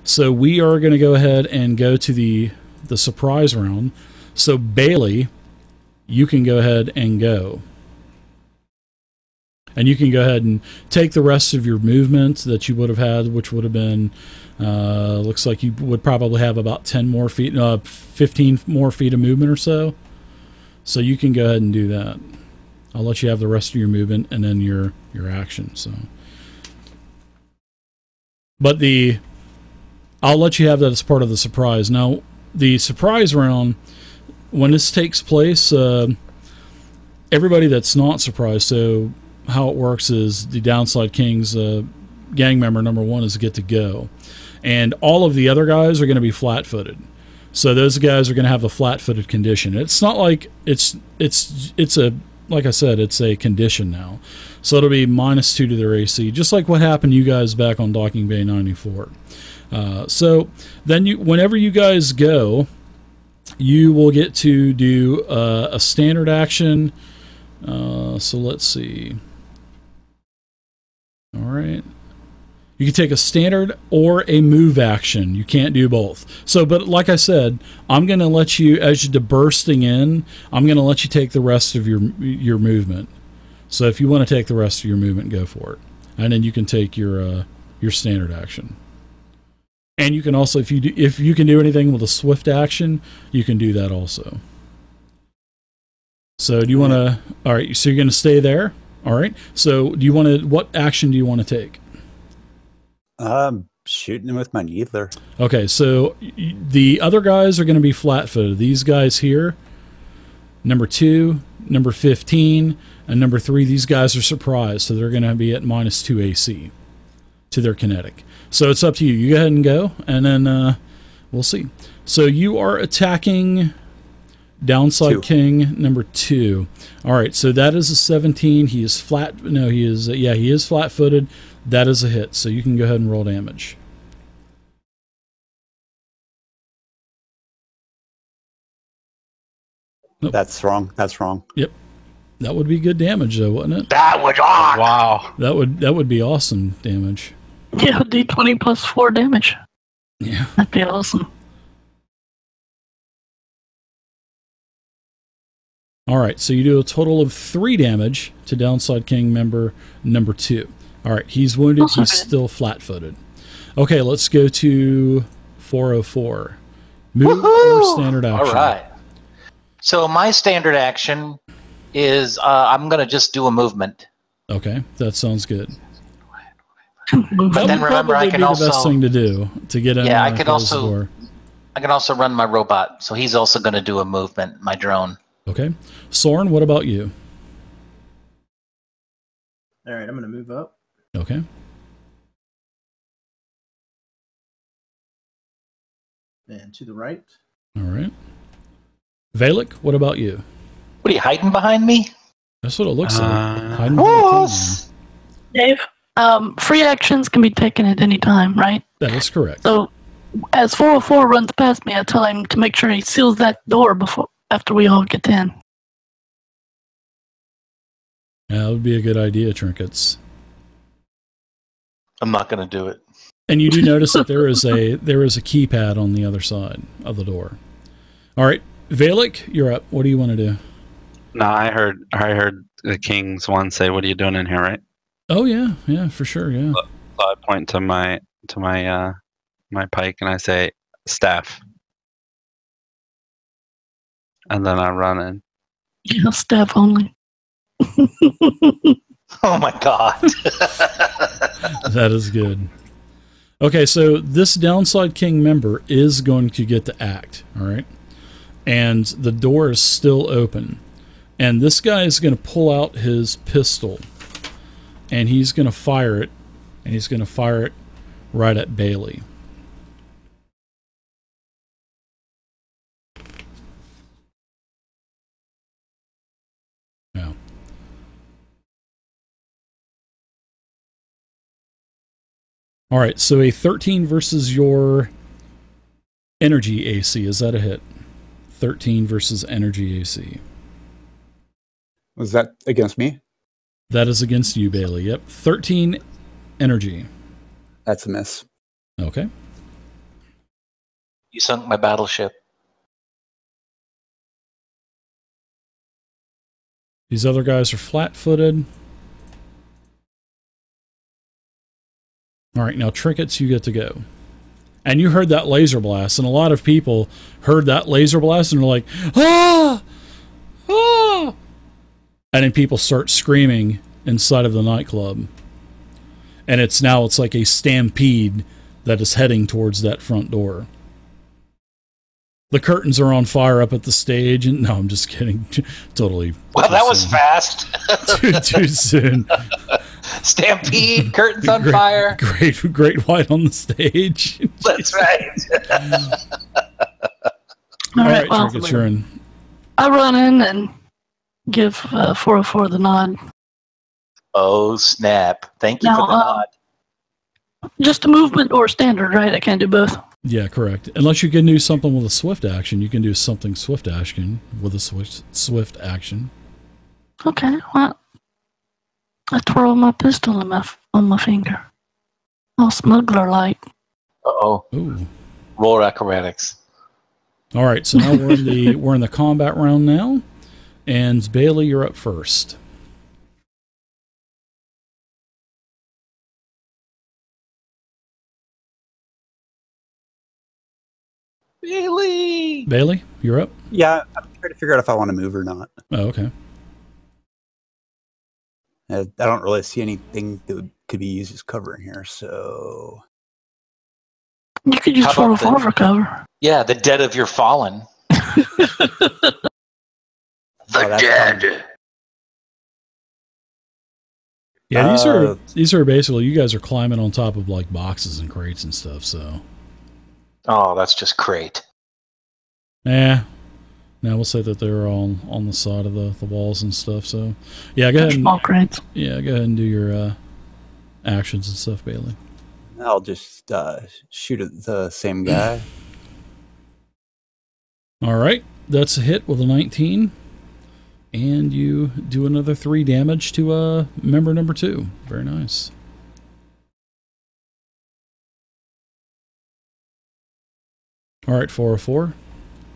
So we are going to go ahead and go to the surprise round. So Bailey, you can go ahead and go. And you can go ahead and take the rest of your movement that you would have had, which would have been, looks like you would probably have about 10 more feet, 15 more feet of movement or so. So you can go ahead and do that. I'll let you have the rest of your movement and then your action. So, but I'll let you have that as part of the surprise. Now, the surprise round, when this takes place, everybody that's not surprised, so how it works is the Downside King's gang member number 1 is get to go. And all of the other guys are going to be flat-footed. So those guys are going to have a flat-footed condition. It's not like it's a, like I said, it's a condition now. So it'll be -2 to their AC, just like what happened to you guys back on Docking Bay 94. So then whenever you guys go, you will get to do a standard action. So let's see. All right. You can take a standard or a move action. You can't do both. So, but like I said, I'm going to let you, as you're bursting in, I'm going to let you take the rest of your movement. So if you want to take the rest of your movement, go for it. And then you can take your standard action. And you can also, if you can do anything with a swift action, you can do that also. So do you want to, all right, so you're going to stay there. All right. So do you want to, what action do you want to take? Shooting him with my needler. Okay. So the other guys are going to be flat-footed. These guys here, number 2, number 15, and number 3, these guys are surprised. So they're going to be at -2 AC to their kinetic. So it's up to you. You go ahead and go, and then we'll see. So you are attacking Downside King number 2. All right, so that is a 17. He is flat. No, he is. Yeah, he is flat-footed. That is a hit. So you can go ahead and roll damage. Nope. That's wrong. That's wrong. Yep, that would be good damage, though, wouldn't it? That would rock. Wow. That would be awesome damage. Yeah, D20 plus 4 damage. Yeah, that'd be awesome. All right, so you do a total of 3 damage to Downside King member number 2. All right, he's wounded. Also he's good. still flat-footed. Okay, let's go to 404. Move or standard action. All right. So my standard action is I'm going to just do a movement. Okay, that sounds good. But then remember, I can be also the best thing to do to get in. Yeah, I can also run my robot, so he's also going to do a movement. My drone. Okay, Soren, what about you? All right, I'm going to move up. Okay. And to the right. All right. Valik, what about you? What are you hiding behind me? That's what it looks like. Hiding behind the Dave, free actions can be taken at any time, right? That is correct. So, as 404 runs past me, I tell him to make sure he seals that door after we all get in. Yeah, that would be a good idea, Trinkets. I'm not going to do it. And you do notice that there is a keypad on the other side of the door. All right, Valik, you're up. What do you want to do? No, I heard the King's one say, "What are you doing in here?" Right? Oh yeah, for sure, yeah. So I point to my pike and I say, "Staff," and then I run in. Yeah, staff only. Oh my god. That is good. Okay, so this Downside King member is going to get to act, all right? And the door is still open. And this guy is going to pull out his pistol. And he's going to fire it. And he's going to fire it right at Bailey. Yeah. All right, so a 13 versus your energy AC. Is that a hit? 13 versus energy AC. Was that against me? That is against you, Bailey. Yep. 13 energy. That's a miss. Okay. You sunk my battleship. These other guys are flat-footed. All right, now Trinkets, you get to go. And you heard that laser blast, and a lot of people heard that laser blast and are like, ah! Ah! And then people start screaming inside of the nightclub. And it's like a stampede that is heading towards that front door. The curtains are on fire up at the stage, and no, I'm just kidding. Totally. Well, that was fast. Too soon. Stampede, curtains on fire. Great white on the stage. That's right. All right, well, Trinkets, you're in. I run in and give 404 the nod. Oh, snap. Thank you Now, for the nod. Just a movement or standard, right? I can't do both. Yeah, correct. Unless you can do something with a swift action, you can do something swift action with a swift action. Okay, well, I twirl my pistol on my finger. All smuggler-like. Uh-oh. Ooh. Roll acrobatics. All right, so now we're in the combat round now, and Bailey, you're up first. Bailey, you're up. Yeah, I'm trying to figure out if I want to move or not. Oh, okay. I don't really see anything that could be used as cover in here, so... You could use How about 404 for cover. Yeah, the dead of your fallen. The dead. Yeah, these are basically, you guys are climbing on top of like boxes and crates and stuff, so... Oh, that's just great. Yeah. Now we'll say that they're all on the side of the walls and stuff. So, yeah, go ahead. Small crates. Yeah, go ahead and do your actions and stuff, Bailey. I'll just shoot at the same guy. All right, that's a hit with a 19, and you do another 3 damage to member number 2. Very nice. All right, 404.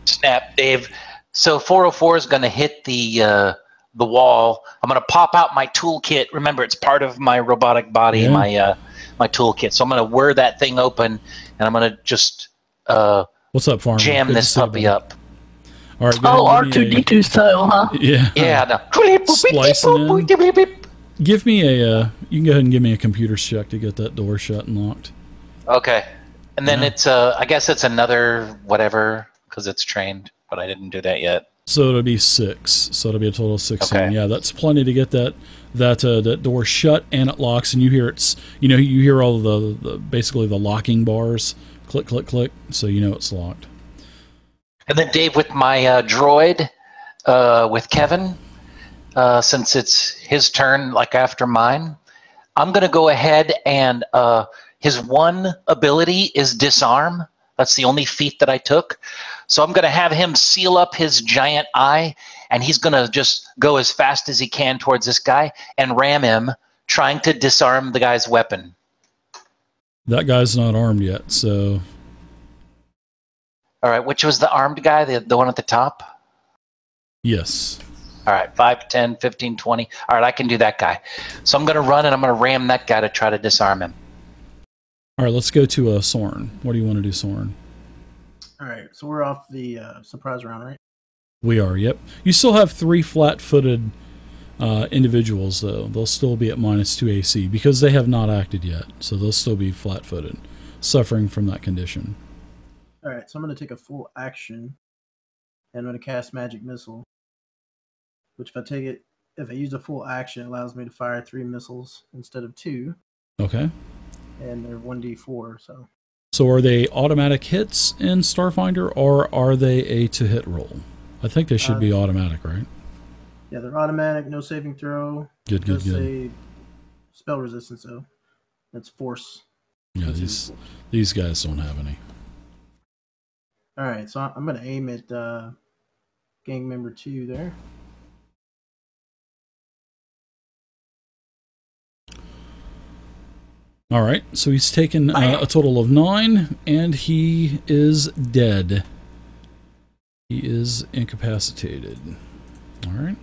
Snap, Dave. So 404 is going to hit the wall. I'm going to pop out my toolkit. Remember, it's part of my robotic body, Yeah. my toolkit. So I'm going to whir that thing open, and I'm going to just what's up, Farmer? jam Good to this see you, puppy buddy. up. All right. Oh, R2D2 style, huh? Yeah. Yeah. No. Splicing in. Give me a. You can go ahead and give me a computer check to get that door shut and locked. Okay. And then Yeah. it's I guess it's another whatever because it's trained, but I didn't do that yet. So it'll be 6. So it'll be a total of 16. Okay. Yeah, that's plenty to get that door shut, and it locks, and you hear you hear all the basically the locking bars click click click, so you know it's locked. And then Dave with my droid with Kevin, since it's his turn, like after mine, I'm gonna go ahead and his one ability is disarm. That's the only feat that I took. So I'm going to have him seal up his giant eye, and he's going to just go as fast as he can towards this guy and ram him, trying to disarm the guy's weapon. That guy's not armed yet, so... All right, which was the armed guy, the one at the top? Yes. All right, 5, 10, 15, 20. All right, I can do that guy. So I'm going to run, and I'm going to ram that guy to try to disarm him. All right, let's go to Soren. What do you want to do, Soren? All right, so we're off the surprise round, right? We are, yep. You still have 3 flat-footed individuals, though. They'll still be at -2 AC because they have not acted yet. So they'll still be flat-footed, suffering from that condition. All right, so I'm going to take a full action, and I'm going to cast Magic Missile, which if I use a full action, it allows me to fire 3 missiles instead of 2. Okay. And they're 1d4, so... So are they automatic hits in Starfinder, or are they a to-hit roll? I think they should be automatic, right? Yeah, they're automatic, no saving throw. Good. Say spell resistance, though. That's force. Yeah, these guys don't have any. All right, so I'm going to aim at gang member 2 there. All right, so he's taken a total of 9, and he is dead. He is incapacitated. All right.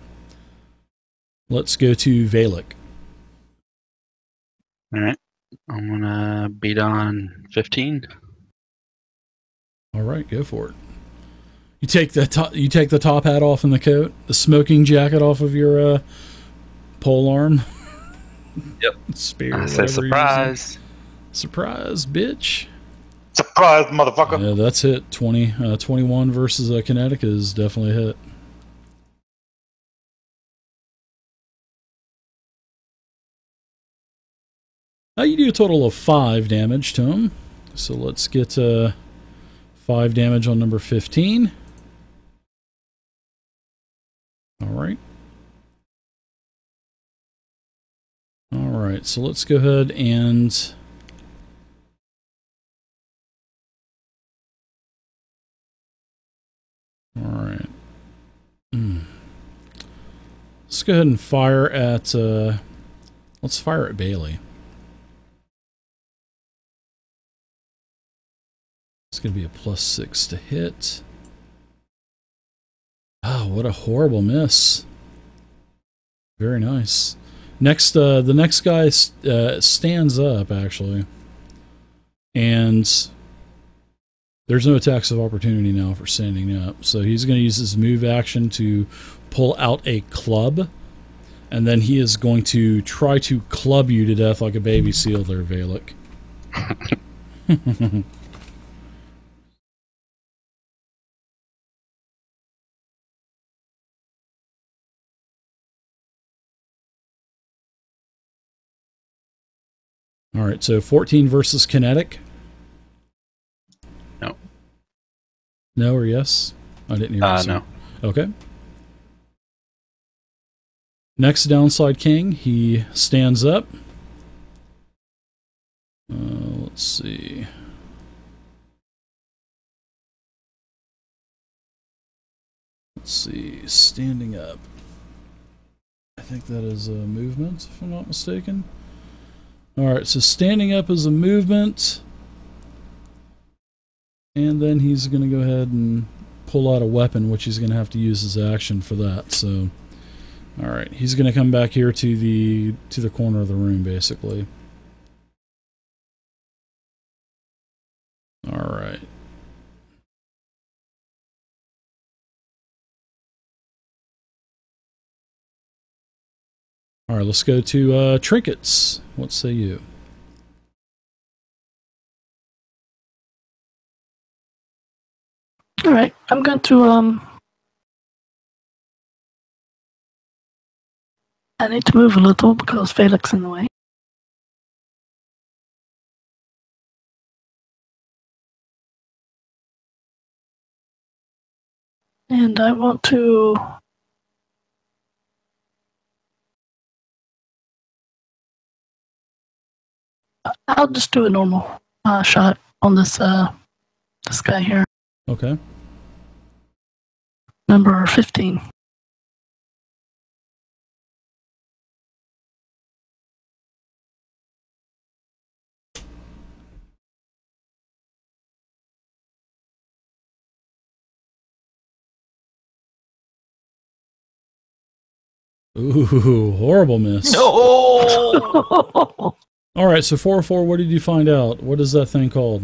Let's go to Valek. All right. I'm gonna beat on 15. All right, go for it. You take the top hat off and the coat, the smoking jacket off of your pole arm. Yep. Spear. I say surprise. Surprise, bitch. Surprise, motherfucker. Yeah, that's it. 21 versus kinetic is definitely a hit. You do a total of 5 damage to him. So let's get 5 damage on number 15. Alright. Alright, so let's go ahead and... Alright. Let's go ahead and fire at... let's fire at Bailey. It's going to be a +6 to hit. Oh, what a horrible miss. Very nice. Next, the next guy stands up, actually. And there's no attacks of opportunity now for standing up. So he's going to use his move action to pull out a club. And then he is going to try to club you to death like a baby seal there, Valek. All right, so 14 versus kinetic. No. No or yes? I didn't hear you. No. Okay. Next downside king, he stands up. Let's see. Let's see, standing up. I think that is a movement, if I'm not mistaken. Alright, so standing up is a movement. And then he's going to go ahead and pull out a weapon, which he's going to have to use his action for that. So, alright, he's going to come back here to the corner of the room, basically. Alright. Alright, let's go to trinkets. What say you? Alright, I'm going to, I need to move a little because Felix in the way. And I want to... I'll just do a normal shot on this guy here. Okay. Number 15. Ooh, horrible miss. No! Alright, so 404, what did you find out? What is that thing called?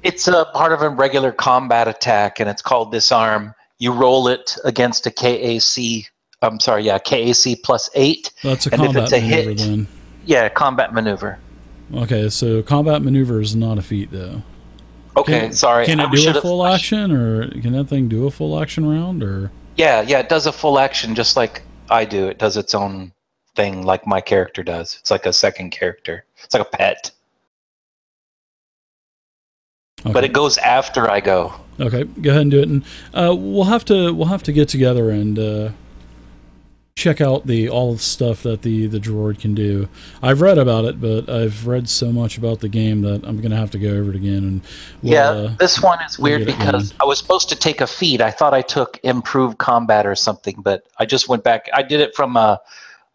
It's a part of a regular combat attack, and it's called Disarm. You roll it against a KAC. I'm sorry, yeah, KAC +8. That's a and combat if it's a maneuver, hit, then. Yeah, combat maneuver. Okay, so combat maneuver is not a feat, though. Okay, sorry. Can it do a full action, or can that thing do a full action round, or? Yeah, it does a full action just like I do. It does its own thing like my character does. It's like a second character. It's like a pet. Okay. But it goes after I go. Okay, go ahead and do it, and we'll have to get together and check out all the stuff that the droid can do. I've read about it, but I've read so much about the game that I'm gonna have to go over it again. And this one is weird because I was supposed to take a feat. I thought I took improved combat or something, but I just went back. I did it from a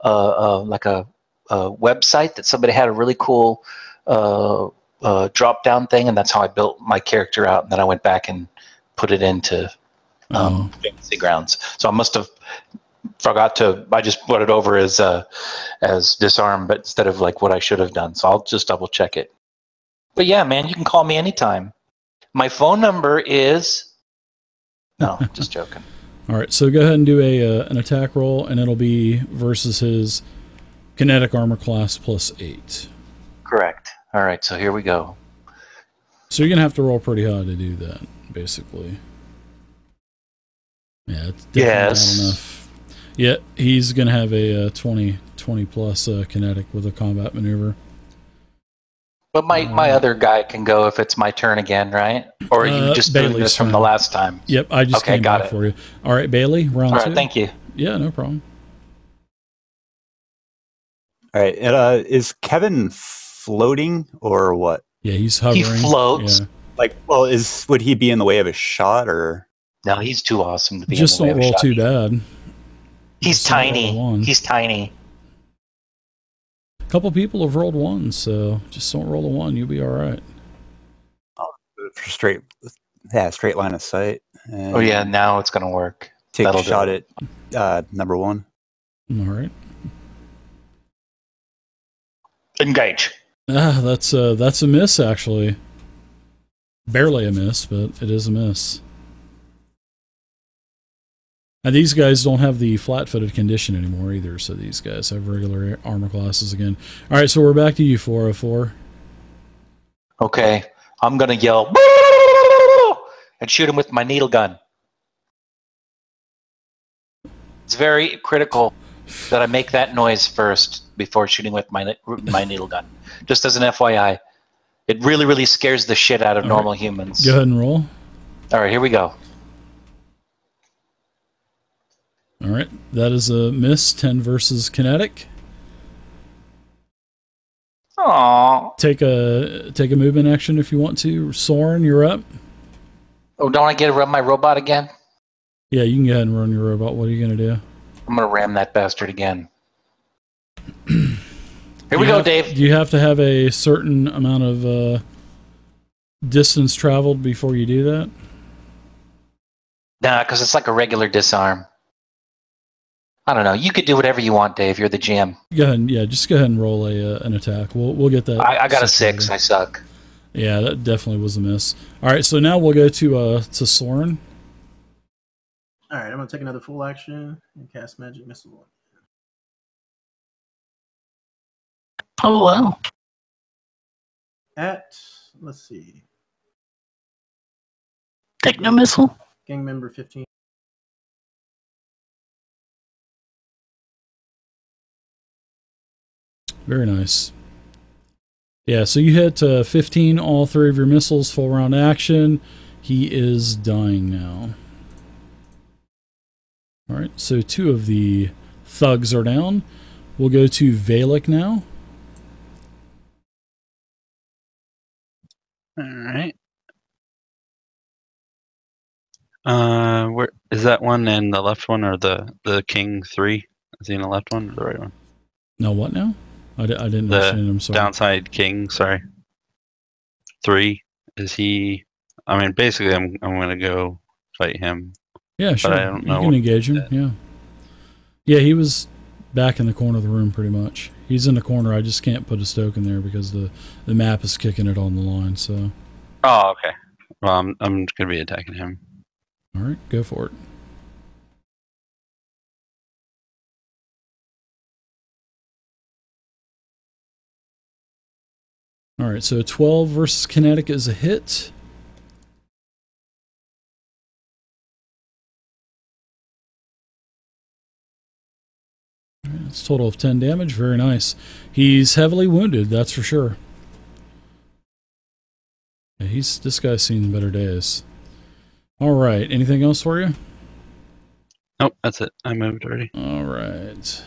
website that somebody had a really cool drop down thing, and that's how I built my character out. And then I went back and put it into Fantasy Grounds. So I must have forgot to. I just put it over as disarm, but instead of like what I should have done. So I'll just double check it. But yeah, man, you can call me anytime. My phone number is. No, just joking. All right, so go ahead and do an attack roll, and it'll be versus his kinetic armor class +8. Correct. All right, so here we go. So you're gonna have to roll pretty high to do that, basically. Yeah, it's definitely not enough. Yeah, he's gonna have a 20 plus kinetic with a combat maneuver. But my other guy can go if it's my turn again, right? Or are you just doing this from the last time? Yep, I just came back for you. All right, Bailey, round 2. All right, thank you. Yeah, no problem. All right, is Kevin floating or what? Yeah, he's hovering. He floats. Yeah. Like, well, would he be in the way of a shot or? No, he's too awesome to be. Just in the don't way roll of too bad. He's tiny. He's tiny. A couple people have rolled 1, so just don't roll a 1. You'll be all right. Oh, for straight line of sight. Oh yeah, now it's gonna work. Take a shot at number 1. All right. Engage. That's a miss, actually. Barely a miss, but it is a miss. And these guys don't have the flat-footed condition anymore either, so these guys have regular armor classes again. All right, so we're back to you, 404. Okay, I'm gonna yell and shoot him with my needle gun. It's very critical that I make that noise first before shooting with my needle gun. Just as an FYI, it really, really scares the shit out of normal humans. Go ahead and roll. All right, here we go. All right, that is a miss. 10 versus kinetic. Aww. Take a movement action if you want to. Soren, you're up. Oh, don't I get to run my robot again? Yeah, you can go ahead and run your robot. What are you going to do? I'm going to ram that bastard again. Here we go, Dave. Do you have to have a certain amount of distance traveled before you do that? Nah, because it's like a regular disarm. I don't know. You could do whatever you want, Dave. You're the GM. Go ahead and, just go ahead and roll an attack. We'll get that. I got a 6. I suck. Yeah, that definitely was a miss. All right, so now we'll go to Soren. All right, I'm gonna take another full action and cast Magic Missile. Oh, wow. Let's see, Techno missile. gang member 15. Very nice. Yeah, so you hit 15, all 3 of your missiles, full round action. He is dying now. All right, so 2 of the thugs are down. We'll go to Valak now. All right. Where is that one in the left one, or the King 3? Is he in the left one or the right one? No, what now? I didn't The understand. I'm sorry. downside King, sorry. 3, is he? I mean, basically, I'm gonna go fight him. Yeah, sure. I don't know you can engage him. Yeah. Yeah, he was back in the corner of the room pretty much. He's in the corner. I just can't put a stoke in there because the map is kicking it on the line. So. Oh, okay. Well, I'm gonna be attacking him. All right, go for it. All right, so 12 versus kinetic is a hit. All right, it's a total of 10 damage. Very nice. He's heavily wounded, that's for sure. Yeah, this guy's seen better days. All right, anything else for you? Nope, that's it. I moved already. All right.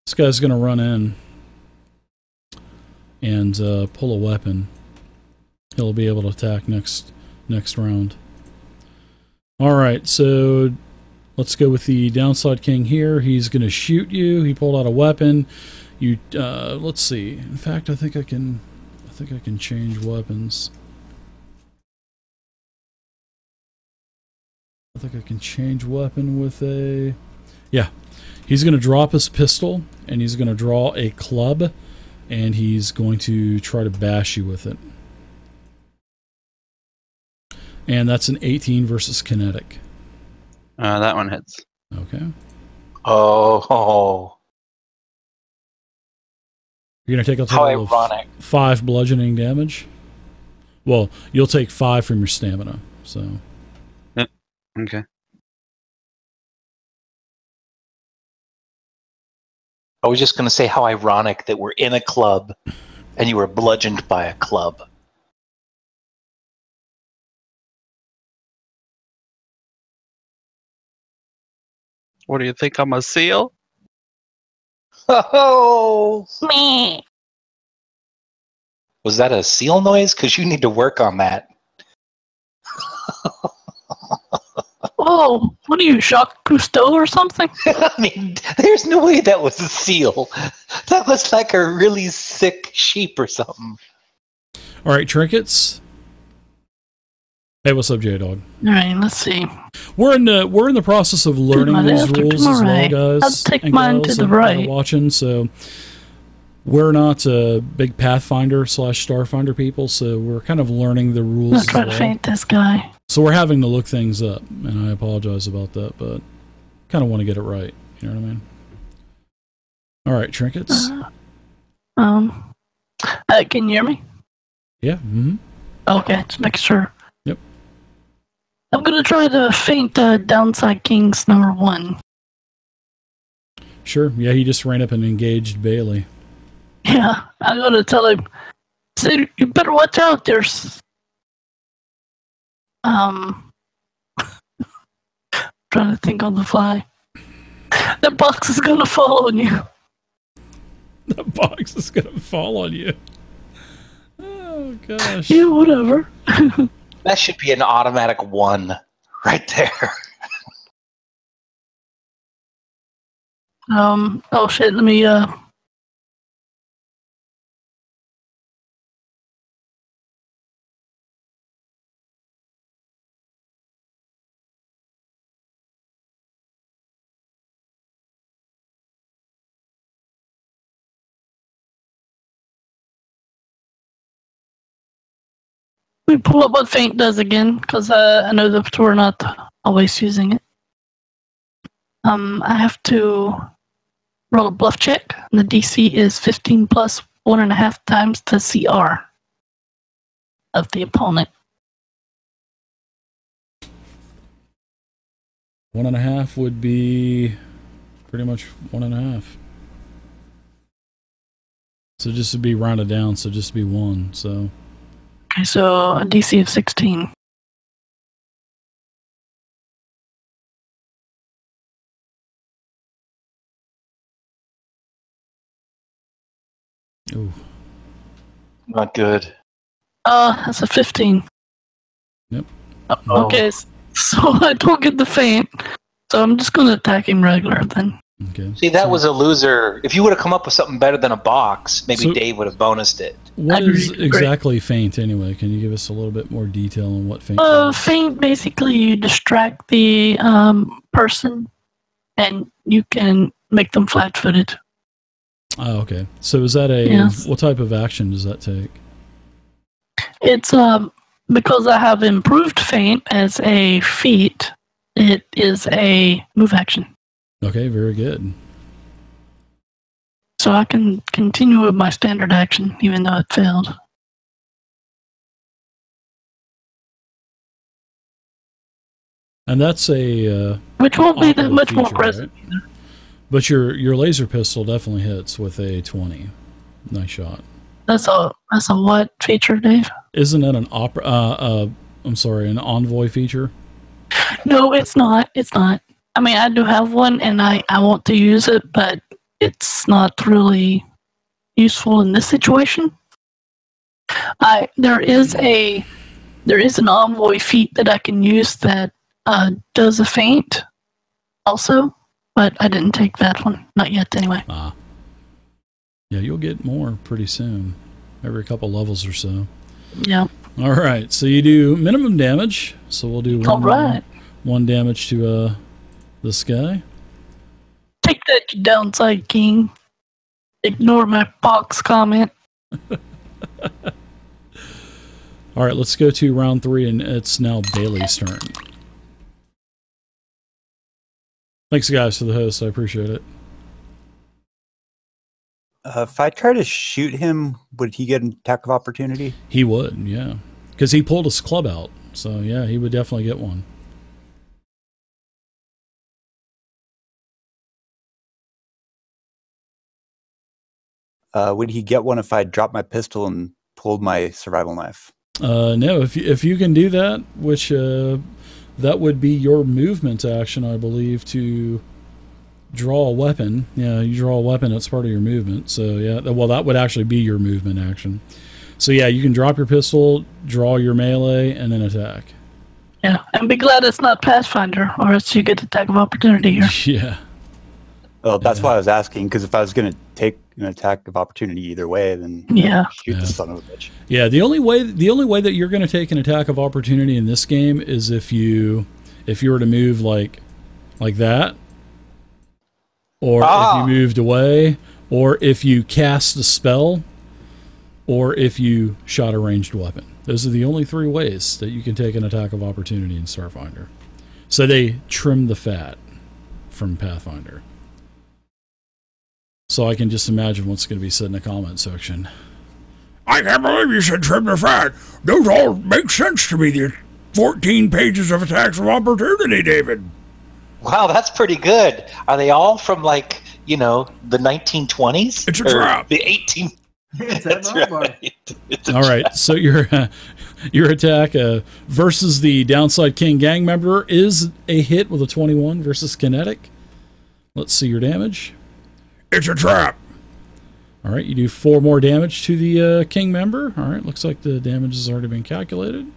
This guy's going to run in and pull a weapon. He'll be able to attack next round. All right, so let's go with the downside king here. He's going to shoot you. He pulled out a weapon. You, let's see. In fact, I think I can change weapons. I think I can change weapon with a... Yeah. He's going to drop his pistol, and he's going to draw a club, and he's going to try to bash you with it. And that's an 18 versus kinetic. That one hits. Okay. Oh. You're going to take a How total ironic. of 5 bludgeoning damage. Well, you'll take 5 from your stamina, so... Okay. I was just going to say how ironic that we're in a club and you were bludgeoned by a club. What do you think? I'm a seal? Oh! Me. Was that a seal noise? Because you need to work on that. Oh, what are you, Jacques Cousteau or something? I mean, there's no way that was a seal. That was like a really sick sheep or something. All right, trinkets. Hey, what's up, J-Dog? All right, let's see. We're in the process of learning my these left or to rules my as well, right? guys. I'll take and mine gals to the that are right. watching, so we're not big Pathfinder / Starfinder people, so we're kind of learning the rules. Let's as try to well. feint this guy. So we're having to look things up, and I apologize about that, but kind of want to get it right. You know what I mean? All right, trinkets. Can you hear me? Yeah. Mm-hmm. Okay, just make sure. Yep. I'm gonna try to feint Downside King's number 1. Sure. Yeah, he just ran up and engaged Bailey. Yeah, I'm gonna tell him. Say, you better watch out. There's trying to think on the fly. That box is gonna fall on you. The box is gonna fall on you. Oh gosh. Yeah, whatever. That should be an automatic 1 right there. Oh shit, let me pull up what feint does again, because I know that we're not always using it. I have to roll a bluff check, and the DC is 15 plus 1.5 times the CR of the opponent. 1.5 would be pretty much 1.5. So just to be rounded down, so just to be 1. So Okay, so a DC of 16. ooh. Not good. That's a 15. Yep. Oh. Okay, so I don't get the feint. So I'm just gonna attack him regular then. Okay. See, that So was a loser. If you would have come up with something better than a box, maybe So- Dave would have bonused it. what Agreed. is exactly feint anyway? Can you give us a little bit more detail on what feint is? Feint, basically you distract the person and you can make them flat-footed. Oh, okay. So is that a Yes. what type of action does that take? It's because I have improved feint as a feat, it is a move action. Okay, very good. So I can continue with my standard action even though it failed. And that's a Which won't be that optional much more feature, present. right? But your laser pistol definitely hits with a 20. Nice shot. That's a what feature, Dave? Isn't that an an envoy feature? No, it's not. It's not. I mean, I do have one, and I want to use it, but it's not really useful in this situation. There is an envoy feat that I can use that does a feint, also, but I didn't take that one. Not yet, anyway. Ah. Yeah, you'll get more pretty soon. Every couple levels or so. Yeah. All right, so you do minimum damage. So we'll do All right. one damage to this guy. Take that, you downside king. Ignore my box comment. All right, let's go to round 3, and it's now Bailey's turn. Thanks, guys, for the host. I appreciate it. If I try to shoot him, would he get an attack of opportunity? He would, yeah. Because he pulled his club out. So, yeah, he would definitely get one. Would he get one if I dropped my pistol and pulled my survival knife? No, if you can do that, which that would be your movement action, I believe, to draw a weapon. Yeah, you draw a weapon, it's part of your movement. So, yeah, well, that would actually be your movement action. So, yeah, you can drop your pistol, draw your melee, and then attack. Yeah, and be glad it's not Pathfinder, or else you get attack of opportunity here. Yeah. Well, that's why I was asking, because if I was going to take an attack of opportunity either way, then shoot the son of a bitch. Yeah, the only way that you're going to take an attack of opportunity in this game is if you were to move like that, or if you moved away, or if you cast a spell, or if you shot a ranged weapon. Those are the only 3 ways that you can take an attack of opportunity in Starfinder. So they trim the fat from Pathfinder. So I can just imagine what's going to be said in the comment section. I can't believe you said trim the fat. Those all make sense to me. The 14 pages of attacks of opportunity, David. Wow, that's pretty good. Are they all from, like, the 1920s? It's a trap. The 18... That's right. All right, so your attack versus the Downside King gang member is a hit with a 21 versus kinetic. Let's see your damage. It's a trap. All right, you do 4 more damage to the king member. All right, looks like the damage has already been calculated.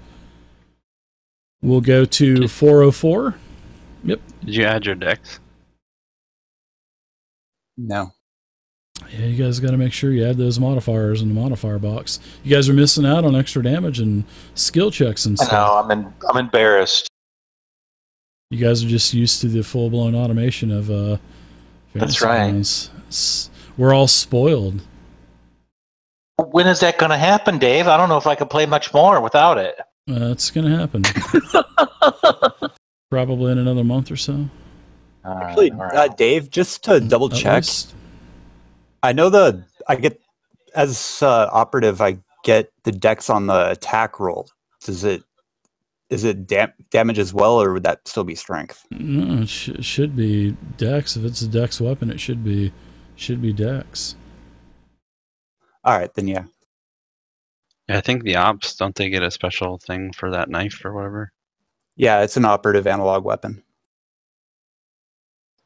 We'll go to 404. Yep. Did you add your dex? No. Yeah, you guys got to make sure you add those modifiers in the modifier box. You guys are missing out on extra damage and skill checks and stuff. I know, I'm embarrassed. You guys are just used to the full-blown automation of That's right. Plans. We're all spoiled. When is that going to happen, Dave? I don't know if I can play much more without it. It's going to happen. Probably in another month or so. Actually, Dave, just to double check, I know I get, as operative, I get the dex on the attack roll. Is it damage as well, or would that still be strength? No, it should be dex. If it's a dex weapon, it should be dex. All right, then yeah. I think the ops, don't they get a special thing for that knife or whatever? Yeah, it's an operative analog weapon.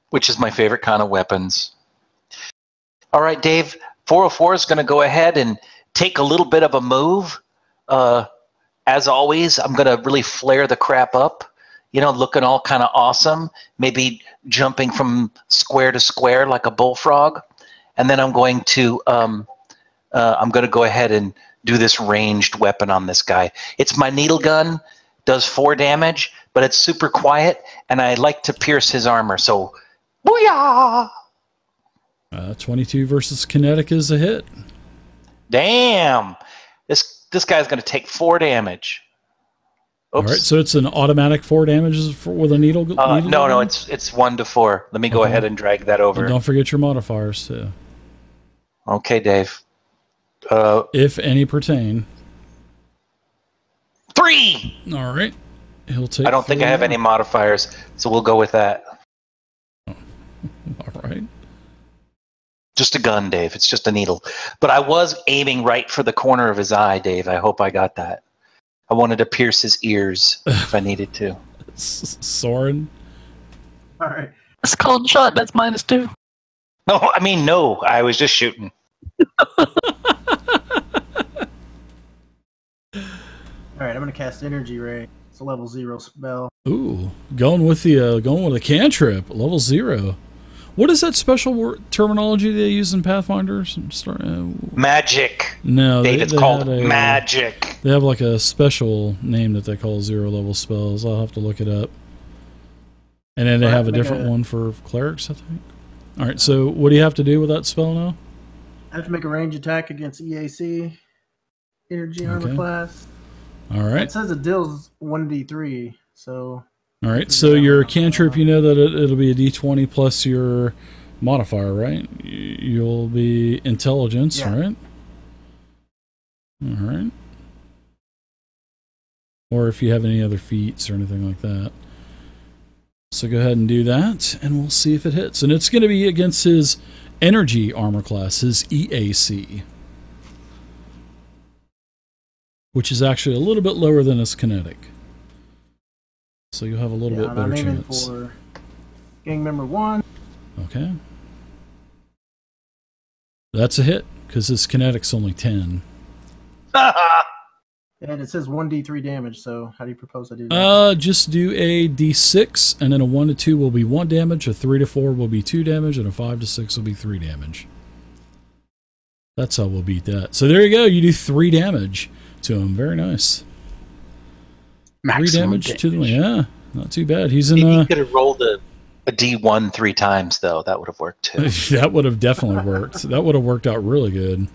Which is my favorite kind of weapons. All right, Dave, 404 is going to go ahead and take a little bit of a move. As always, I'm going to really flare the crap up, looking all kind of awesome, maybe jumping from square to square like a bullfrog. And then I'm going to go ahead and do this ranged weapon on this guy. It's my needle gun, does 4 damage, but it's super quiet, and I like to pierce his armor. So, booyah! 22 versus kinetic is a hit. Damn! This guy's going to take 4 damage. Oops. All right, so it's an automatic 4 damages with a needle. No, it's 1 to 4. Let me go ahead and drag that over. And don't forget your modifiers too. Okay, Dave. If any pertain. 3. All right, he'll take. I don't think I have any modifiers, so we'll go with that. All right. Just a gun, Dave. It's just a needle. But I was aiming right for the corner of his eye, Dave. I hope I got that. I wanted to pierce his ears if I needed to. Soren. All right. It's called shot. That's -2. No, no. I was just shooting. All right, I'm going to cast Energy Ray. It's a level 0 spell. Ooh, going with a cantrip, level 0. What is that special terminology they use in Pathfinders? Magic. No, Dave, it's called magic. They have like a special name that they call 0 level spells. I'll have to look it up. And then they have a different one for clerics, I think. All right, so what do you have to do with that spell now? I have to make a range attack against EAC, energy armor class. All right. It says it deals 1d3, so... All right, so your cantrip, you know that it'll be a d20 plus your modifier, right? You'll be intelligence, right? All right. Or if you have any other feats or anything like that. So go ahead and do that, and we'll see if it hits. And it's going to be against his energy armor class, his EAC. Which is actually a little bit lower than his kinetic. So you'll have a little bit better chance. For gang member 1. Okay. That's a hit, because his kinetic's only 10. And it says 1d3 damage, so how do you propose I do that? Just do a d6, and then a 1 to 2 will be 1 damage, a 3 to 4 will be 2 damage, and a 5 to 6 will be 3 damage. That's how we'll beat that. So there you go, you do 3 damage to him. Very nice. Maximum 3 damage to them. Yeah, not too bad. He's in. Maybe he could have rolled a D1 3 times, though. That would have worked too. That would have definitely worked. That would have worked out really good.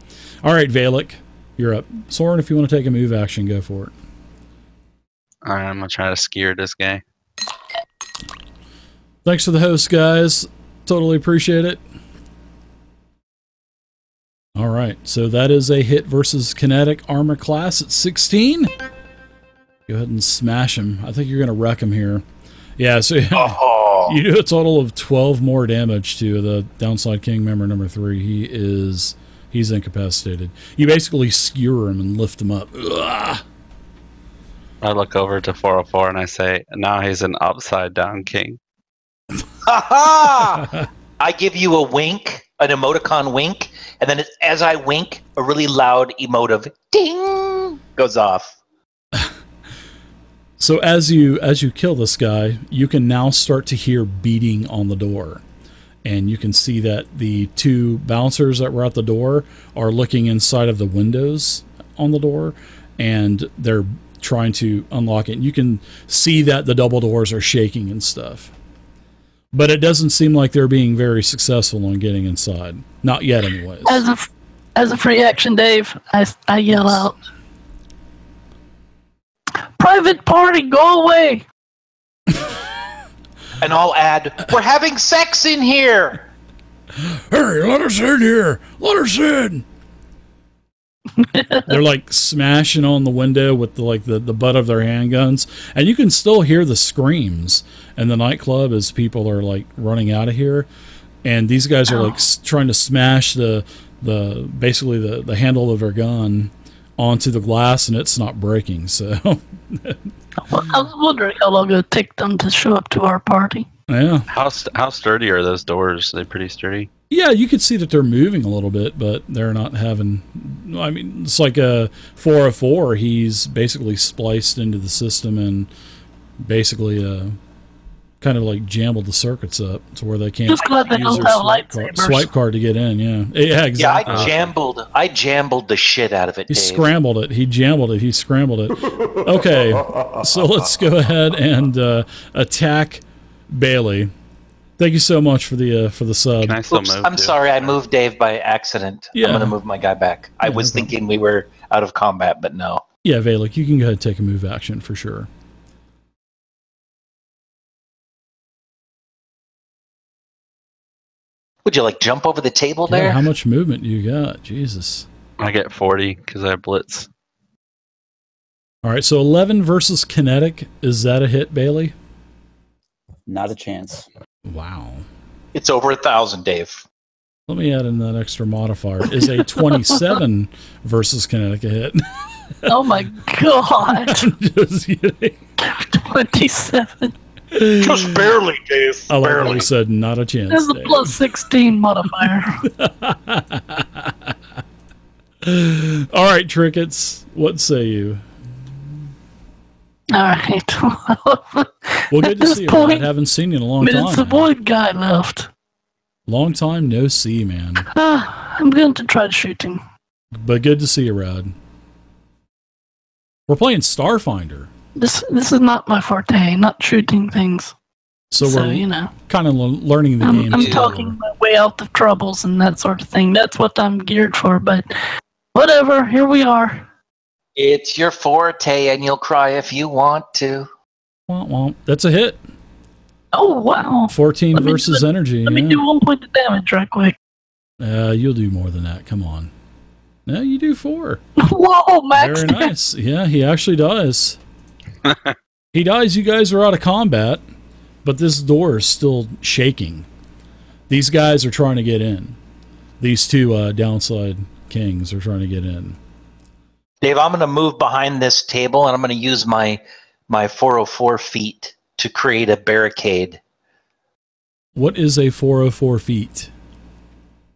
All right, Valek, you're up. Soren, if you want to take a move action, go for it. All right, I'm gonna try to skewer this guy. Thanks for the host, guys. Totally appreciate it. All right, so that is a hit versus kinetic armor class at 16. Go ahead and smash him. I think you're going to wreck him here. Yeah, so you do a total of 12 more damage to the Downside King member number 3. He's incapacitated. You basically skewer him and lift him up. Ugh. I look over to 404 and I say, now he's an upside down king. Ha! I give you a wink, an emoticon wink, and then as I wink, a really loud emotive ding goes off. So as you kill this guy, you can now start to hear beating on the door. And you can see that the 2 bouncers that were at the door are looking inside of the windows on the door, and they're trying to unlock it. And you can see that the double doors are shaking and stuff. But it doesn't seem like they're being very successful on getting inside. Not yet, anyways. As a free action, Dave, I yell out, "Private party, go away!" And I'll add, "We're having sex in here." Hey, let us in here! Let us in! They're like smashing on the window with the butt of their handguns, and you can still hear the screams in the nightclub as people are like running out of here. And these guys are like trying to smash basically the handle of their gun onto the glass, and it's not breaking. So I was wondering how long it would take them to show up to our party. Yeah. How sturdy are those doors? Are they pretty sturdy? Yeah, you could see that they're moving a little bit, but they're not having... I mean, it's like a 404. He's basically spliced into the system and basically kind of like jambled the circuits up to where they can't Just glad they use don't their have swipe card to get in. Yeah, exactly. Yeah, I jambled the shit out of it, He Dave. scrambled it. He jambled it. He scrambled it. Okay, so let's go ahead and attack Bailey. Thank you so much for the sub. Can I still Oops, move? I'm too? sorry, I moved Dave by accident. Yeah. I'm going to move my guy back. I was thinking we were out of combat, but no. Yeah, Valek, you can go ahead and take a move action for sure. Would you like jump over the table Yeah, there? how much movement do you got? Jesus. I get 40 because I blitz. All right, so 11 versus kinetic. Is that a hit, Bailey? Not a chance. Wow. It's over 1,000, Dave. Let me add in that extra modifier. Is a 27 versus kinetic a hit? Oh my god! Just kidding. 27. Just barely, Dave. I like how Barely. he said not a chance. There's a Dave. plus 16 modifier. All right, Trinkets, what say you? right. Well, good At to this see you, point, Rod. Haven't seen you in a long it's the time. Man. one guy left. Long time no see, man. I'm going to try shooting. But good to see you, Rod. We're playing Starfinder. This is not my forte, not shooting things. So we're you know, kind of learning the game. I'm together. talking my way out of troubles and that sort of thing. That's what I'm geared for, but whatever, here we are. It's your forte, and you'll cry if you want to. Well, that's a hit. Oh, wow. 14 versus energy. Let me do 1 point of damage right quick. You'll do more than that. Come on. No, you do 4. Whoa, Max. Very nice. Yeah, he actually does. He dies. You guys are out of combat, but this door is still shaking. These guys are trying to get in. These two downside kings are trying to get in. Dave, I'm going to move behind this table, and I'm going to use my 404 feet to create a barricade. What is a 404 feet?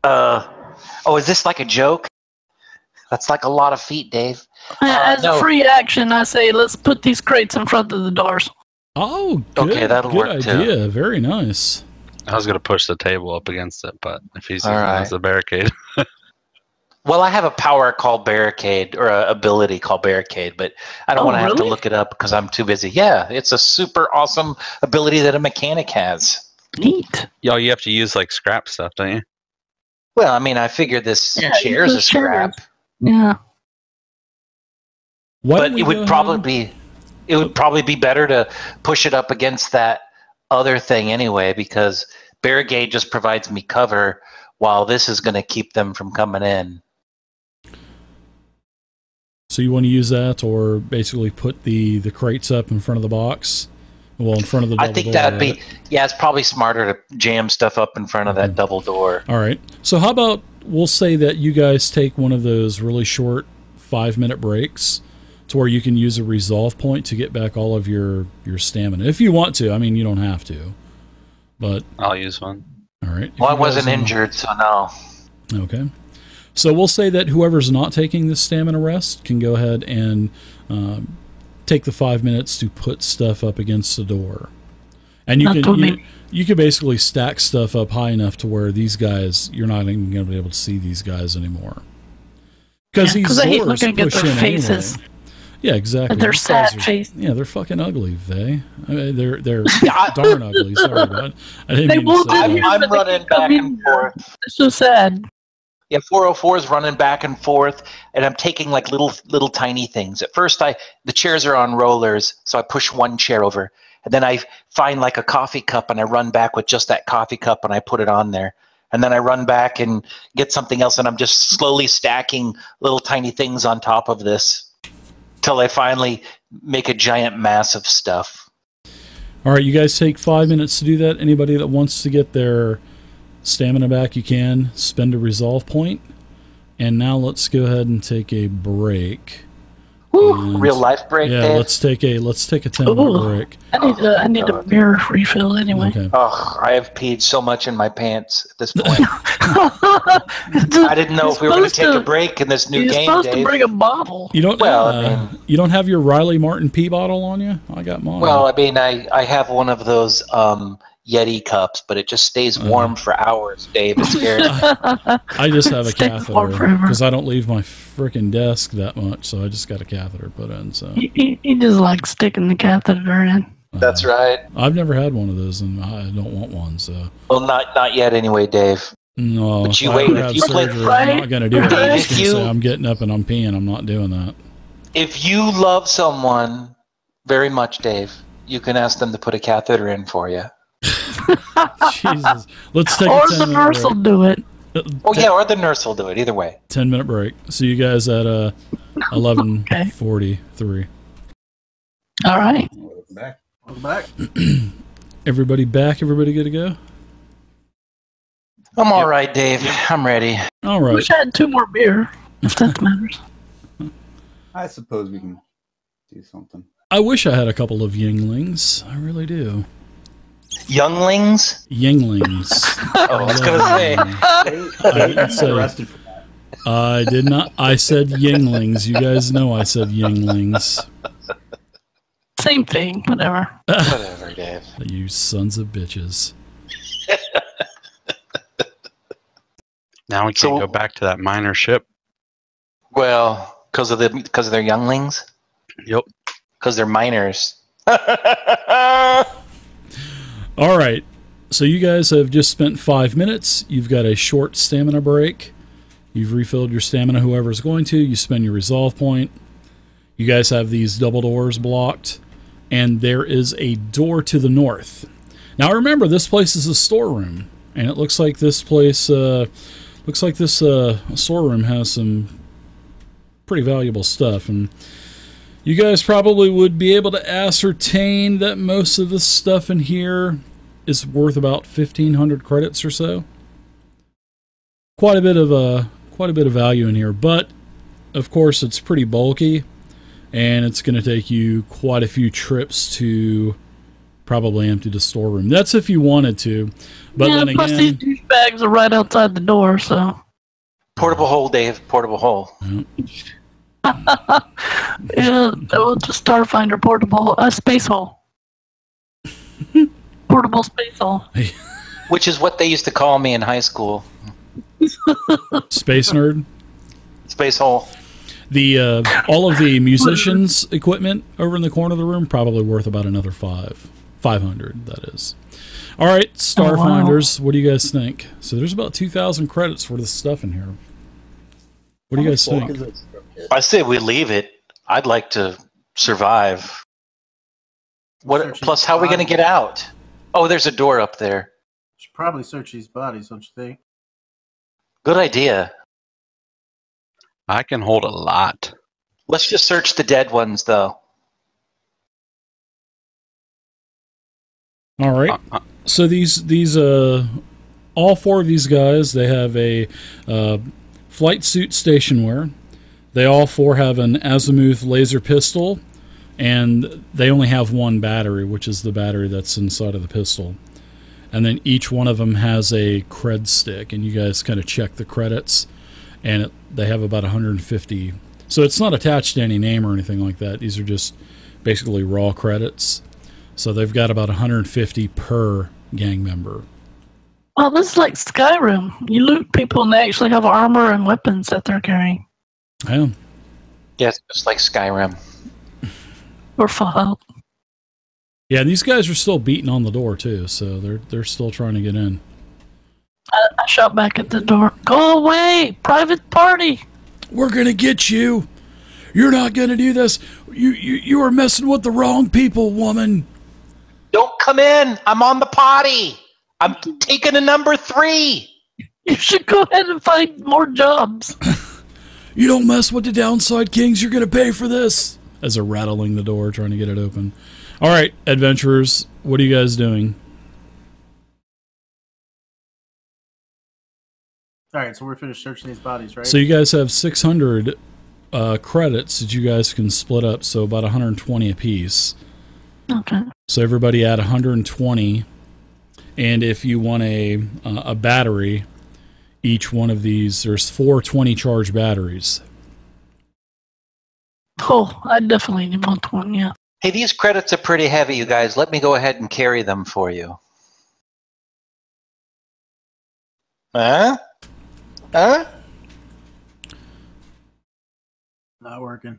Is this like a joke? That's like a lot of feet, Dave. As a free action, I say let's put these crates in front of the doors. Oh, good, okay, that'll good work idea. too. Very nice. I was going to push the table up against it, but if he's All using right. it as a barricade. Well, I have a power called Barricade, or an ability called Barricade, but I don't want to have to really? look it up because I'm too busy. Yeah, it's a super awesome ability that a mechanic has. Neat. Yo, you have to use like scrap stuff, don't you? Well, I mean, I figure this Yeah, chair's the a scrap, Yeah. Why don't but we it go would ahead probably be better to push it up against that other thing anyway, because Barricade just provides me cover while this is going to keep them from coming in. So you want to use that, or basically put the crates up in front of the box? Well, in front of the double I think door, that'd right? be, yeah, it's probably smarter to jam stuff up in front of that double door. All right. So how about we'll say that you guys take one of those really short 5-minute breaks to where you can use a resolve point to get back all of your stamina. If you want to. I mean, you don't have to. But I'll use one. all right. Well, I wasn't injured, so no. Okay. So we'll say that whoever's not taking this stamina rest can go ahead and take the 5 minutes to put stuff up against the door. And you can basically stack stuff up high enough to where these guys, you're not even going to be able to see these guys anymore. Because these I hate doors looking at push their in faces. anyway. Yeah, exactly. Their These sad guys are- face. Yeah, they're fucking ugly, Vay. I mean, they're darn ugly. Sorry about it. I didn't They mean to won't say let that. you- I'm but they running can come back in and here. forth. It's so sad. Yeah, 404 is running back and forth, and I'm taking like little tiny things. At first, the chairs are on rollers, so I push one chair over, and then I find like a coffee cup, and I run back with just that coffee cup, and I put it on there, and then I run back and get something else, and I'm just slowly stacking little tiny things on top of this till I finally make a giant mass of stuff. All right, you guys take 5 minutes to do that. Anybody that wants to get their stamina back, you can spend a resolve point. And now let's go ahead and take a break. Woo, And- real life break, Yeah, Dave? let's take a 10-minute Ooh. break. I need a beer refill anyway. Okay. Oh, I have peed so much in my pants at this point. I didn't know if we were going to take a break in this new You're game, supposed to Dave. bring a bottle. You don't. Well, I mean- you don't have your Riley Martin pee bottle on you. I got mine. Well, I mean, I have one of those Yeti cups, but it just stays warm for hours, Dave. It's scary. I just have a Stays warm catheter forever. because I don't leave my freaking desk that much, so I just got a catheter put in. So He just likes sticking the catheter in. That's right. I've never had one of those, and I don't want one. So Well, not yet anyway, Dave. no, But you if I wait, ever if have you play- surgery, I'm not going to do it. I'm just If gonna you- say I'm getting up and I'm peeing. I'm not doing that. If you love someone very much, Dave, you can ask them to put a catheter in for you. Jesus, let's take Or a the 10-minute nurse will break. do it. Oh, yeah, or the nurse will do it. Either way. 10-minute break. See you guys at 11:43. All right. Welcome back. Everybody back? Everybody good to go? I'm all right, Dave. I'm ready. All right. Wish I had 2 more beer, if that matters. I suppose we can do something. I wish I had a couple of Yinglings. I really do. Younglings? Yinglings. Oh, I was going to say. I didn't say. Arrested for that. I did not. I said Yinglings. You guys know I said Yinglings. Same thing, whatever. Whatever, Dave. You sons of bitches. Now we can't go back to that miner ship. Well, because of their younglings. Yep. Because they're minors. All right. So you guys have just spent 5 minutes. You've got a short stamina break. You've refilled your stamina, whoever's going to. You spend your resolve point. You guys have these double doors blocked. And there is a door to the north. Now remember, this place is a storeroom. And it looks like this place, storeroom has some pretty valuable stuff. And you guys probably would be able to ascertain that most of the stuff in here is worth about 1,500 credits or so. Quite a bit of value in here, but of course it's pretty bulky, and it's going to take you quite a few trips to probably empty the storeroom. That's if you wanted to, but yeah, then plus again, these douchebags are right outside the door, so. Portable hole, Dave. Portable hole. Yeah, it's a Starfinder portable, space hole. Portable space hole. Which is what they used to call me in high school. Space nerd. Space hole. The all of the musicians' equipment over in the corner of the room probably worth about another 500. That is. All right, Starfinders. What do you guys think? So there's about 2,000 credits worth of stuff in here. What do you guys think? I say we leave it. I'd like to survive. What? Plus, how are we going to get out? Oh, there's a door up there. Should probably search these bodies, don't you think? Good idea. I can hold a lot. Let's just search the dead ones, though. All right. So these all four of these guys, they have a flight suit stationwear. They all four have an azimuth laser pistol, and they only have one battery, which is the battery that's inside of the pistol. And then each one of them has a cred stick, and you guys kind of check the credits, and they have about 150. So it's not attached to any name or anything like that. These are just basically raw credits. So they've got about 150 per gang member. Well, this is like Skyrim. You loot people and they actually have armor and weapons that they're carrying. Yeah. Yeah, it's just like Skyrim. Or Fallout. Yeah, these guys are still beating on the door too, so they're still trying to get in. I shot back at the door. Go away! Private party! We're gonna get you! You're not gonna do this! You are messing with the wrong people, woman! Don't come in! I'm on the potty! I'm taking a number 3! You should go ahead and find more jobs. You don't mess with the downside kings, you're gonna pay for this! As they're rattling the door, trying to get it open. Alright, adventurers, what are you guys doing? Alright, so we're finished searching these bodies, right? So you guys have 600 credits that you guys can split up, so about 120 apiece. Okay. So everybody add 120, and if you want a battery, each one of these, there's 4 20-charge batteries. Oh, I definitely want one, yeah. Hey, these credits are pretty heavy, you guys. Let me go ahead and carry them for you. Huh? Huh? Not working.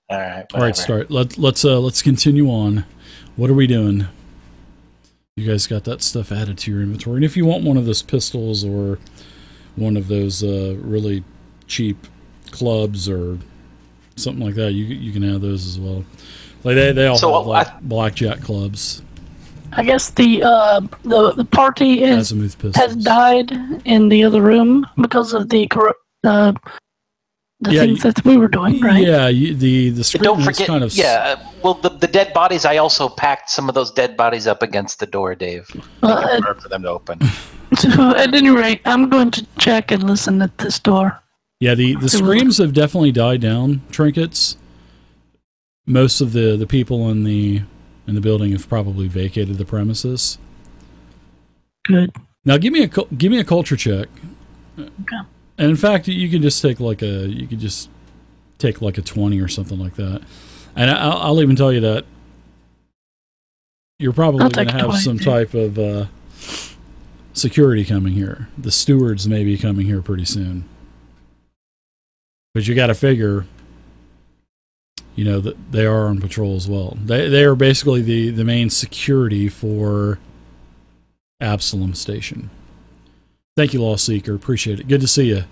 All right. All right, start. Let's continue on. What are we doing? You guys got that stuff added to your inventory, and if you want one of those pistols or one of those really cheap clubs or something like that, you can add those as well. Like they all have blackjack clubs. I guess the party has died in the other room because of the things that we were doing, right? Yeah, the screen don't forget, is kind of... Yeah, well, the dead bodies, I also packed some of those dead bodies up against the door, Dave. Make it hard for them to open. So at any rate, I'm going to check and listen at this door. Yeah, the screams have definitely died down, Trinkets. Most of the people in the building have probably vacated the premises. Good. Now give me a culture check. Okay. And in fact, you can just take like a 20 or something like that. And I'll even tell you that you're probably I'll going to take have 20. some type of security coming here. The stewards may be coming here pretty soon. But you got to figure, you know, that they are on patrol as well. They are basically the main security for Absalom Station. Thank you, Law Seeker. Appreciate it. Good to see you.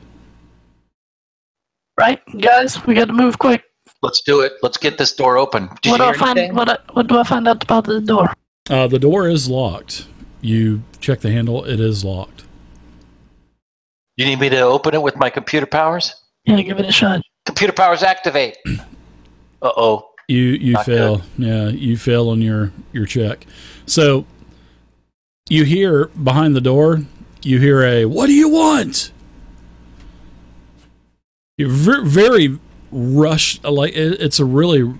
Right, guys, we got to move quick. Let's do it. Let's get this door open. Did What you do I hear find? anything? What do I find out about the door? The door is locked. You check the handle. It is locked. You need me to open it with my computer powers? Yeah, give it a shot. Computer powers activate. Uh-oh. You Not fail. Yeah, you fail on your check. So you hear behind the door, you hear a, "What do you want?" You're very rushed, like it's a really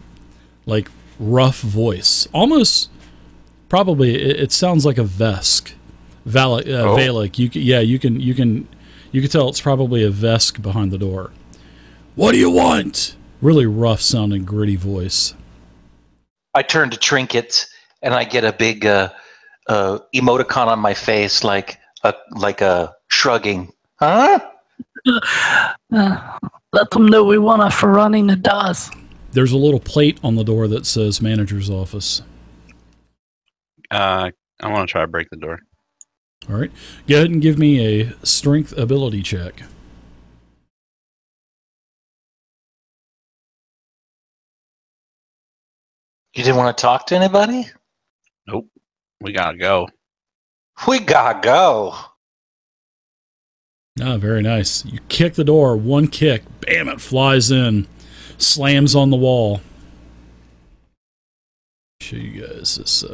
like rough voice. Almost probably it sounds like a Vesk. Valak. You can tell it's probably a Vesk behind the door. "What do you want?" Really rough sounding, gritty voice. I turn to Trinkets, and I get a big emoticon on my face, like a shrugging. Huh? Let them know we want a running the DOS. There's a little plate on the door that says manager's office. I want to try to break the door. All right. Go ahead and give me a strength ability check. You didn't want to talk to anybody? Nope. We gotta go. We gotta go. Ah, very nice. You kick the door, one kick, bam, it flies in, slams on the wall. Show you guys this.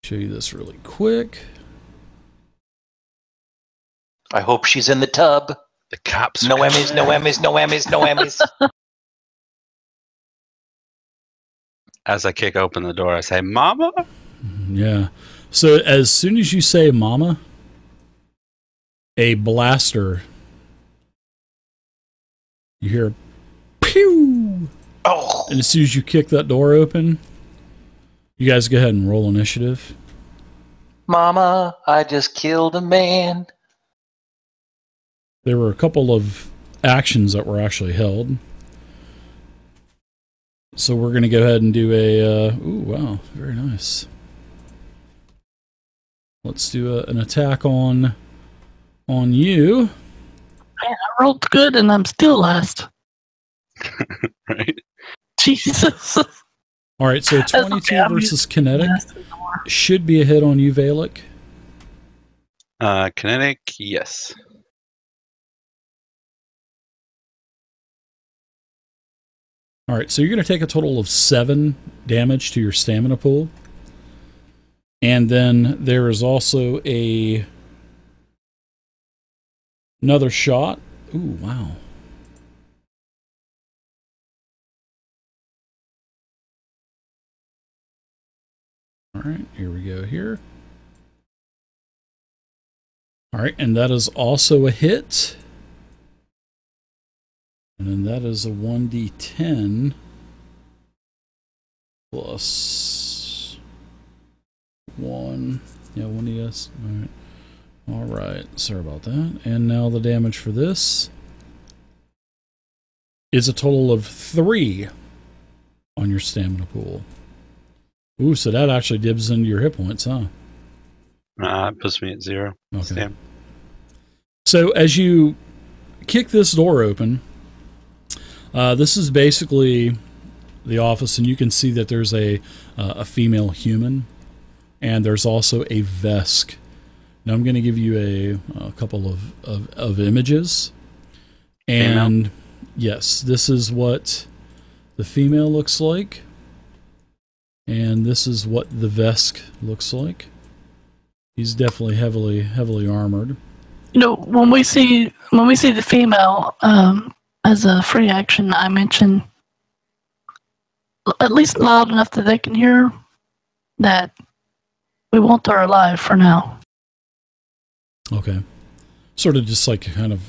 Show you this really quick. I hope she's in the tub. The cops. No Emmys, no Emmys, no Emmys, no Emmys. As I kick open the door, I say, "Mama." Yeah. So as soon as you say "Mama," a blaster. You hear, pew! Oh. And as soon as you kick that door open, you guys go ahead and roll initiative. Mama, I just killed a man. There were a couple of actions that were actually held. So we're going to go ahead and do a... ooh, wow. Very nice. Let's do an attack on you. Man, I rolled good and I'm still last. Right? Jesus. All right, so 22 versus kinetic should be a hit on you, Valak. Kinetic, yes. All right, so you're going to take a total of 7 damage to your stamina pool. And then there is also another shot. Ooh, wow. All right, here we go here. All right, and that is also a hit. And then that is a 1d10 plus 1. Yeah, 1d10. All right. All right. Sorry about that. And now the damage for this is a total of 3 on your stamina pool. Ooh, so that actually dibs into your hit points, huh? It puts me at 0. Okay. Stam. So as you kick this door open, this is basically the office, and you can see that there's a female human, and there's also a Vesk. Now I'm going to give you a couple of images, and female? Yes, this is what the female looks like, and this is what the Vesk looks like. He's definitely heavily armored. You know, when we see the female, as a free action, I mention, at least loud enough that they can hear, that we want her alive for now. Okay. Sort of just like kind of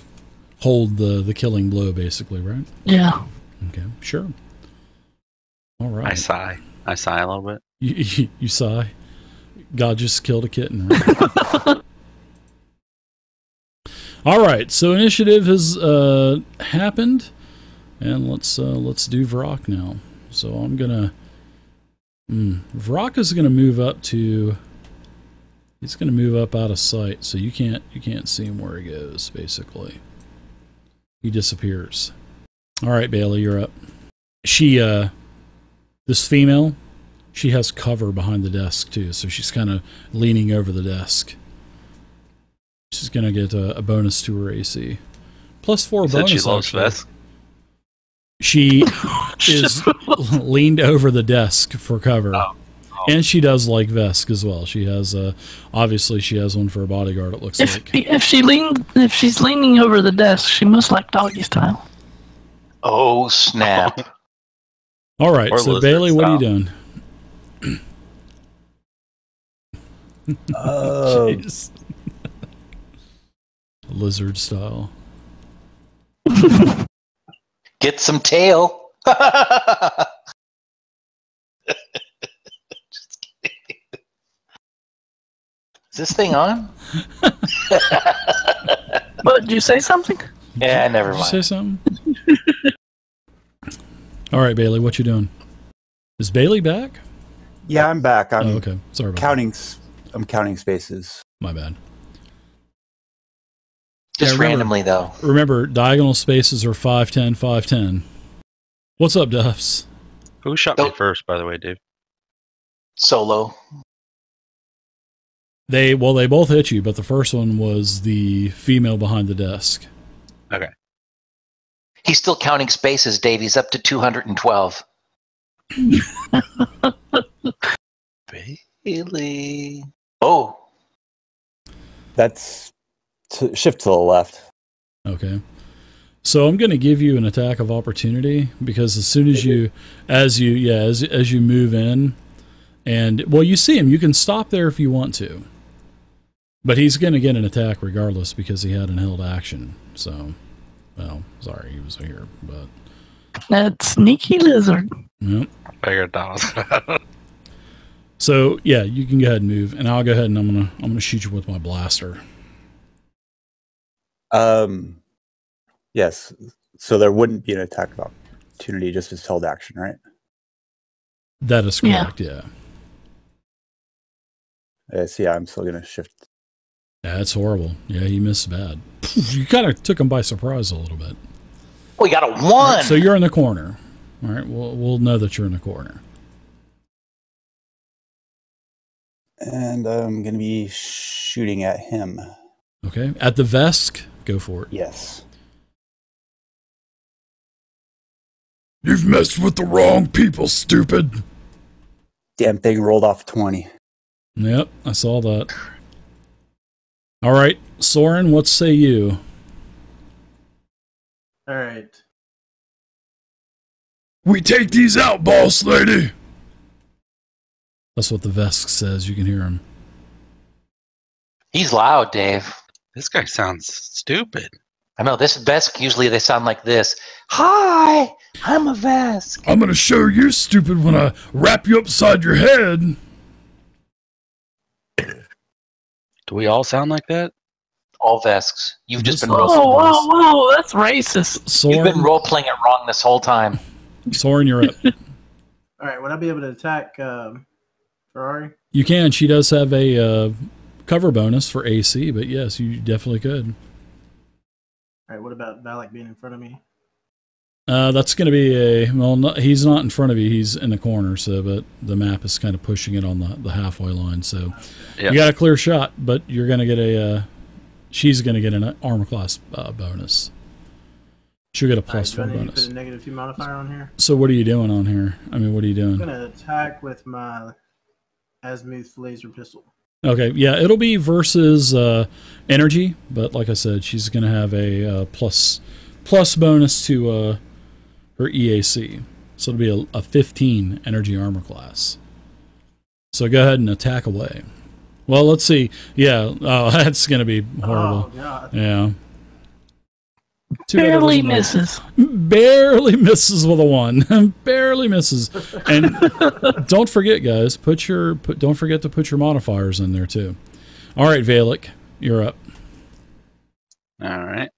hold the killing blow, basically, right? Yeah. Okay, sure. All right. I sigh a little bit. You sigh. God just killed a kitten. Right? All right, so initiative has happened, and let's do Vrock now. So I'm gonna Vrock is gonna move up to. He's gonna move up out of sight, so you can't see him where he goes. Basically, he disappears. All right, Bailey, you're up. She this female, she has cover behind the desk too, so she's kind of leaning over the desk. She's gonna get a bonus to her AC, +4 bonus. She loves Vesk. She is leaned over the desk for cover, and she does like Vesk as well. She has obviously she has one for a bodyguard. It looks like if she's leaning over the desk, she must like doggy style. Oh snap! All right, Or so Bailey, what are you doing? Jeez. Lizard style. Get some tail. Just kidding. Is this thing on? What, did you say something? Yeah, never Did mind. you say something? All right, Bailey, what you doing? Is Bailey back? Yeah, I'm back. I'm okay. Sorry about counting. I'm counting spaces. that. My bad. Just Yeah, randomly, though. Remember, diagonal spaces are 5'10", 5'10". What's up, Duffs? Who shot me first, by the way, Dave? Solo. They both hit you, but the first one was the female behind the desk. Okay. He's still counting spaces, Dave. He's up to 212. Bailey. Oh. That's shift to the left. Okay. So I'm going to give you an attack of opportunity because as soon as you move in, and well, you see him, you can stop there if you want to, but he's going to get an attack regardless because he had an held action. So, well, sorry, he was here, but That sneaky lizard. yep. Figured that was. So yeah, you can go ahead and move, and I'll go ahead and I'm gonna shoot you with my blaster. Yes. So there wouldn't be an attack of opportunity, just as held action, right? That is correct. Yeah. So yeah, I'm still gonna shift. Yeah, it's horrible. Yeah, he missed bad. You kind of took him by surprise a little bit. We got a 1. All right, so you're in the corner. All right, we'll know that you're in the corner. And I'm gonna be shooting at him. Okay, at the Vesk, go for it. Yes. You've messed with the wrong people, stupid. Damn thing rolled off 20. Yep, I saw that. All right, Soren, what say you? All right. We take these out, boss lady. That's what the Vesk says. You can hear him. He's loud, Dave. This guy sounds stupid. I know, this Vesk, usually they sound like this. Hi, I'm a Vesk. I'm gonna show you stupid when I wrap you upside your head. Do we all sound like that? All Vesks. You've just been Whoa, that's racist. Soren, You've been role-playing it wrong this whole time. Soren, you're up. All right. Would I be able to attack Ferrari? You can. She does have a cover bonus for AC, but yes, you definitely could. All right. What about Valak being in front of me? That's going to be he's not in front of you. He's in the corner, so but the map is kind of pushing it on the halfway line. So Yeah. you got a clear shot, but you're going to get she's going to get an armor class bonus. She'll get a +4 Do I need to bonus. put a -2 modifier on here? So what are you doing on here? I mean, what are you I'm doing? gonna attack with my azimuth laser pistol. Okay, yeah, it'll be versus energy, but like I said, she's going to have a plus bonus to her EAC. So it'll be a 15 energy armor class. So go ahead and attack away. Well, let's see. Yeah, oh, that's going to be horrible. Oh, God. Yeah. Barely misses. Barely misses with a 1. Barely misses. And don't forget, guys, don't forget to put your modifiers in there too. All right, Valek, you're up. All right.